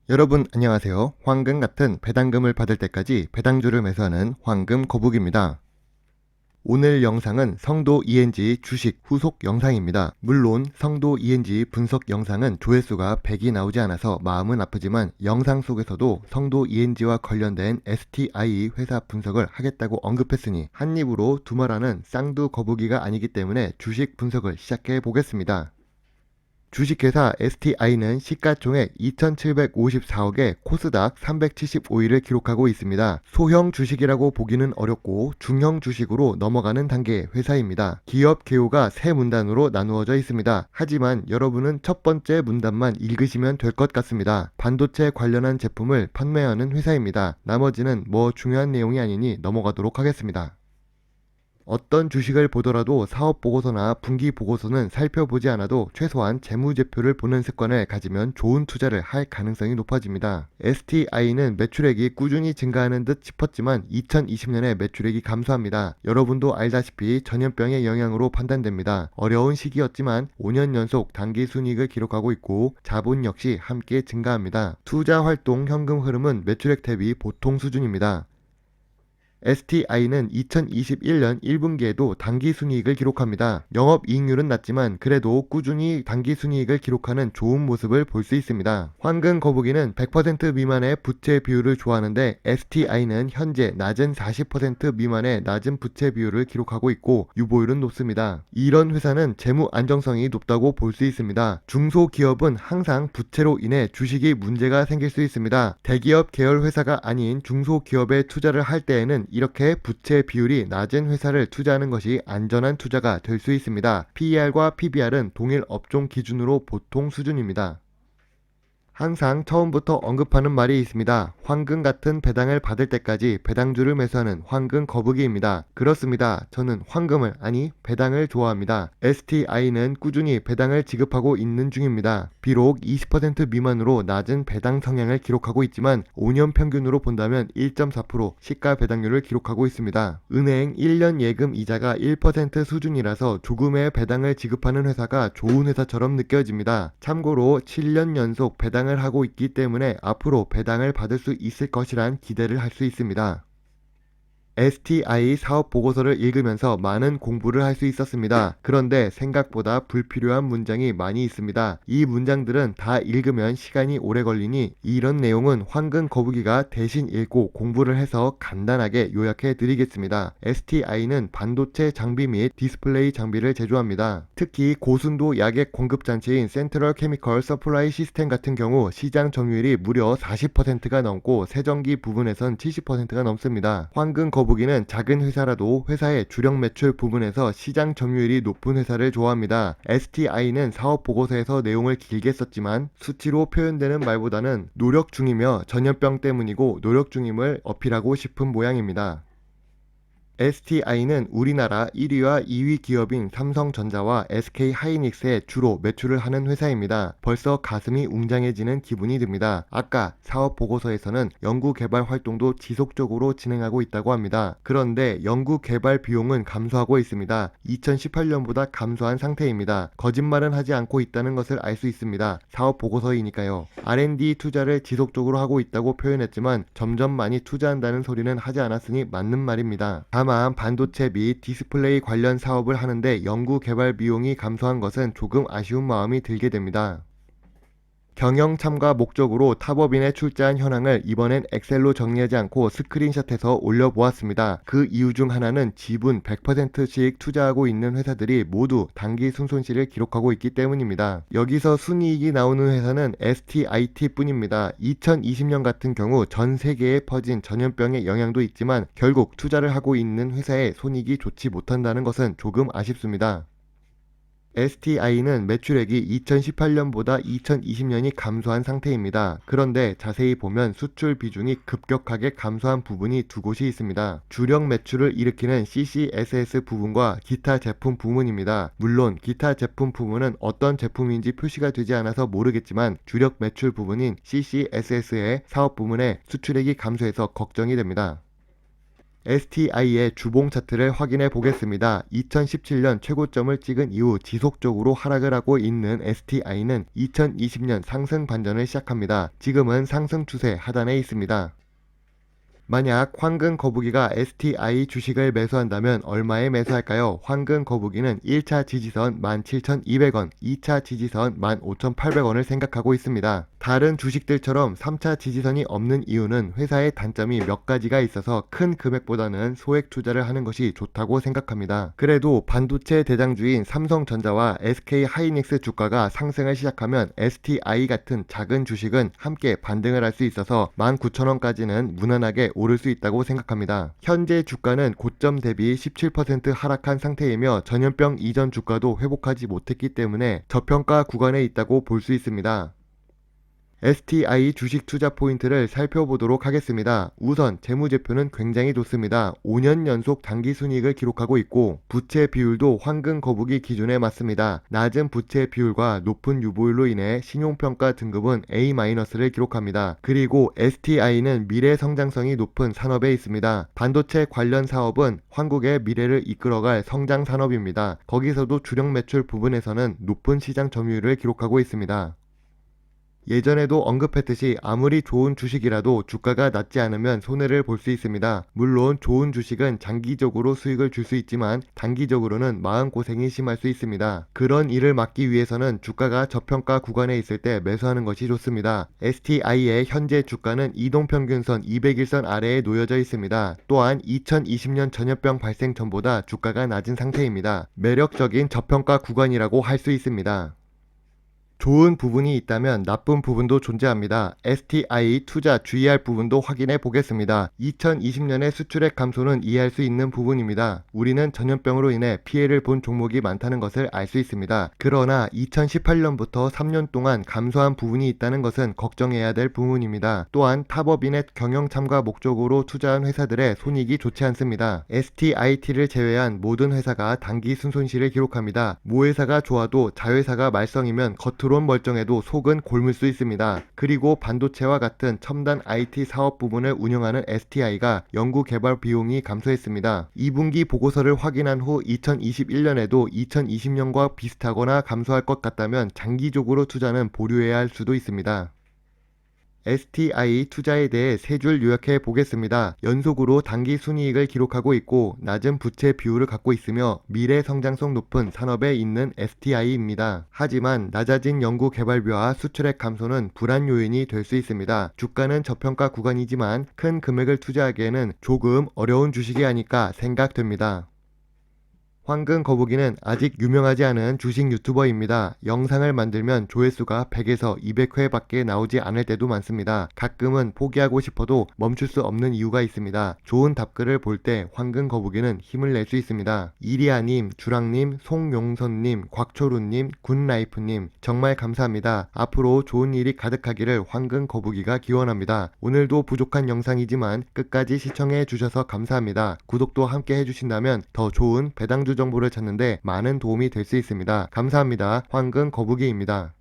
여러분 안녕하세요. 황금 같은 배당금을 받을 때까지 배당주를 매수하는 황금 거북입니다. 오늘 영상은 성도 ENG 주식 후속 영상입니다. 물론 성도 ENG 분석 영상은 조회수가 100이 나오지 않아서 마음은 아프지만 영상 속에서도 성도 ENG와 관련된 STI 회사 분석을 하겠다고 언급했으니 한입으로 두말하는 쌍두 거북이가 아니기 때문에 주식 분석을 시작해 보겠습니다. 주식회사 STI는 시가총액 2,754억에 코스닥 375위를 기록하고 있습니다. 소형 주식이라고 보기는 어렵고 중형 주식으로 넘어가는 단계의 회사입니다. 기업 개요가 세 문단으로 나누어져 있습니다. 하지만 여러분은 첫 번째 문단만 읽으시면 될 것 같습니다. 반도체 관련한 제품을 판매하는 회사입니다. 나머지는 뭐 중요한 내용이 아니니 넘어가도록 하겠습니다. 어떤 주식을 보더라도 사업보고서나 분기보고서는 살펴보지 않아도 최소한 재무제표를 보는 습관을 가지면 좋은 투자를 할 가능성이 높아집니다. STI는 매출액이 꾸준히 증가하는 듯 싶었지만 2020년에 매출액이 감소합니다. 여러분도 알다시피 전염병의 영향으로 판단됩니다. 어려운 시기였지만 5년 연속 당기순이익을 기록하고 있고 자본 역시 함께 증가합니다. 투자활동 현금 흐름은 매출액 대비 보통 수준입니다. STI는 2021년 1분기에도 당기순이익을 기록합니다. 영업이익률은 낮지만 그래도 꾸준히 당기순이익을 기록하는 좋은 모습을 볼 수 있습니다. 황금 거북이는 100% 미만의 부채 비율을 좋아하는데 STI는 현재 낮은 40% 미만의 낮은 부채 비율을 기록하고 있고 유보율은 높습니다. 이런 회사는 재무 안정성이 높다고 볼 수 있습니다. 중소기업은 항상 부채로 인해 주식이 문제가 생길 수 있습니다. 대기업 계열 회사가 아닌 중소기업에 투자를 할 때에는 이렇게 부채 비율이 낮은 회사를 투자하는 것이 안전한 투자가 될 수 있습니다. PER과 PBR은 동일 업종 기준으로 보통 수준입니다. 항상 처음부터 언급하는 말이 있습니다. 황금 같은 배당을 받을 때까지 배당주를 매수하는 황금 거북이입니다. 그렇습니다. 저는 황금을 아니 배당을 좋아합니다. STI는 꾸준히 배당을 지급하고 있는 중입니다. 비록 20% 미만으로 낮은 배당 성향을 기록하고 있지만 5년 평균으로 본다면 1.4% 시가 배당률을 기록하고 있습니다. 은행 1년 예금 이자가 1% 수준이라서 조금의 배당을 지급하는 회사가 좋은 회사처럼 느껴집니다. 참고로 7년 연속 배당을 하고 있기 때문에 앞으로 배당을 받을 수 있을 것이란 기대를 할 수 있습니다. STI 사업 보고서를 읽으면서 많은 공부를 할 수 있었습니다. 그런데 생각보다 불필요한 문장이 많이 있습니다. 이 문장들은 다 읽으면 시간이 오래 걸리니 이런 내용은 황금 거북이가 대신 읽고 공부를 해서 간단하게 요약해 드리겠습니다. STI는 반도체 장비 및 디스플레이 장비를 제조합니다. 특히 고순도 약액 공급 장치인 센트럴 케미컬 서플라이 시스템 같은 경우 시장 점유율이 무려 40%가 넘고 세정기 부분에선 70%가 넘습니다. 황금 거북이는 작은 회사라도 회사의 주력 매출 부분에서 시장 점유율이 높은 회사를 좋아합니다. STI는 사업 보고서에서 내용을 길게 썼지만 수치로 표현되는 말보다는 노력 중이며 전염병 때문이고 노력 중임을 어필하고 싶은 모양입니다. STI는 우리나라 1위와 2위 기업인 삼성전자와 SK하이닉스에 주로 매출을 하는 회사입니다. 벌써 가슴이 웅장해지는 기분이 듭니다. 아까 사업 보고서에서는 연구개발 활동도 지속적으로 진행하고 있다고 합니다. 그런데 연구개발 비용은 감소하고 있습니다. 2018년보다 감소한 상태입니다. 거짓말은 하지 않고 있다는 것을 알 수 있습니다. 사업 보고서이니까요. R&D 투자를 지속적으로 하고 있다고 표현했지만 점점 많이 투자한다는 소리는 하지 않았으니 맞는 말입니다. 다만 반도체 및 디스플레이 관련 사업을 하는데 연구 개발 비용이 감소한 것은 조금 아쉬운 마음이 들게 됩니다. 경영 참가 목적으로 탑업인에 출자한 현황을 이번엔 엑셀로 정리하지 않고 스크린샷해서 올려보았습니다. 그 이유 중 하나는 지분 100%씩 투자하고 있는 회사들이 모두 단기 순손실을 기록하고 있기 때문입니다. 여기서 순이익이 나오는 회사는 STIT 뿐입니다. 2020년 같은 경우 전 세계에 퍼진 전염병의 영향도 있지만 결국 투자를 하고 있는 회사의 손익이 좋지 못한다는 것은 조금 아쉽습니다. STI는 매출액이 2018년보다 2020년이 감소한 상태입니다. 그런데 자세히 보면 수출 비중이 급격하게 감소한 부분이 두 곳이 있습니다. 주력 매출을 일으키는 CCSS 부분과 기타 제품 부문입니다. 물론 기타 제품 부문은 어떤 제품인지 표시가 되지 않아서 모르겠지만 주력 매출 부분인 CCSS의 사업 부문의 수출액이 감소해서 걱정이 됩니다. STI의 주봉 차트를 확인해 보겠습니다. 2017년 최고점을 찍은 이후 지속적으로 하락을 하고 있는 STI는 2020년 상승 반전을 시작합니다. 지금은 상승 추세 하단에 있습니다. 만약 황금 거북이가 STI 주식을 매수한다면 얼마에 매수할까요? 황금 거북이는 1차 지지선 17,200원, 2차 지지선 15,800원을 생각하고 있습니다. 다른 주식들처럼 3차 지지선이 없는 이유는 회사의 단점이 몇 가지가 있어서 큰 금액보다는 소액 투자를 하는 것이 좋다고 생각합니다. 그래도 반도체 대장주인 삼성전자와 SK하이닉스 주가가 상승을 시작하면 STI 같은 작은 주식은 함께 반등을 할 수 있어서 19,000원까지는 무난하게 오를 수 있다고 생각합니다. 현재 주가는 고점 대비 17% 하락한 상태이며 전염병 이전 주가도 회복하지 못했기 때문에 저평가 구간에 있다고 볼 수 있습니다. STI 주식 투자 포인트를 살펴보도록 하겠습니다. 우선 재무제표는 굉장히 좋습니다. 5년 연속 당기 순이익을 기록하고 있고 부채 비율도 황금 거북이 기준에 맞습니다. 낮은 부채 비율과 높은 유보율로 인해 신용평가 등급은 A-를 기록합니다. 그리고 STI는 미래 성장성이 높은 산업에 있습니다. 반도체 관련 사업은 한국의 미래를 이끌어갈 성장 산업입니다. 거기서도 주력 매출 부분에서는 높은 시장 점유율을 기록하고 있습니다. 예전에도 언급했듯이 아무리 좋은 주식이라도 주가가 낮지 않으면 손해를 볼 수 있습니다. 물론 좋은 주식은 장기적으로 수익을 줄 수 있지만 단기적으로는 마음고생이 심할 수 있습니다. 그런 일을 막기 위해서는 주가가 저평가 구간에 있을 때 매수하는 것이 좋습니다. STI의 현재 주가는 이동평균선 200일선 아래에 놓여져 있습니다. 또한 2020년 전염병 발생 전보다 주가가 낮은 상태입니다. 매력적인 저평가 구간이라고 할 수 있습니다. 좋은 부분이 있다면 나쁜 부분도 존재합니다. STI 투자 주의할 부분도 확인해 보겠습니다. 2020년의 수출액 감소는 이해할 수 있는 부분입니다. 우리는 전염병으로 인해 피해를 본 종목이 많다는 것을 알 수 있습니다. 그러나 2018년부터 3년 동안 감소한 부분이 있다는 것은 걱정해야 될 부분입니다. 또한 타법인의 경영 참가 목적으로 투자한 회사들의 손익이 좋지 않습니다. STIT를 제외한 모든 회사가 단기 순손실을 기록합니다. 모회사가 좋아도 자회사가 말썽이면 겉으로 멀쩡해도 속은 곪을 수 있습니다. 그리고 반도체와 같은 첨단 IT 사업 부분을 운영하는 STI가 연구개발 비용이 감소했습니다. 2분기 보고서를 확인한 후 2021년에도 2020년과 비슷하거나 감소할 것 같다면 장기적으로 투자는 보류해야 할 수도 있습니다. STI 투자에 대해 세 줄 요약해 보겠습니다. 연속으로 단기 순이익을 기록하고 있고 낮은 부채 비율을 갖고 있으며 미래 성장성 높은 산업에 있는 STI입니다. 하지만 낮아진 연구 개발비와 수출액 감소는 불안 요인이 될 수 있습니다. 주가는 저평가 구간이지만 큰 금액을 투자하기에는 조금 어려운 주식이 아닐까 생각됩니다. 황금 거북이는 아직 유명하지 않은 주식 유튜버입니다. 영상을 만들면 조회수가 100에서 200회 밖에 나오지 않을 때도 많습니다. 가끔은 포기하고 싶어도 멈출 수 없는 이유가 있습니다. 좋은 답글을 볼 때 황금 거북이는 힘을 낼 수 있습니다. 이리아님, 주랑님, 송용선님, 곽초루님, 굿라이프님 정말 감사합니다. 앞으로 좋은 일이 가득하기를 황금 거북이가 기원합니다. 오늘도 부족한 영상이지만 끝까지 시청해 주셔서 감사합니다. 구독도 함께 해주신다면 더 좋은 배당주 정보를 찾는데 많은 도움이 될 수 있습니다. 감사합니다. 황금 거북이입니다.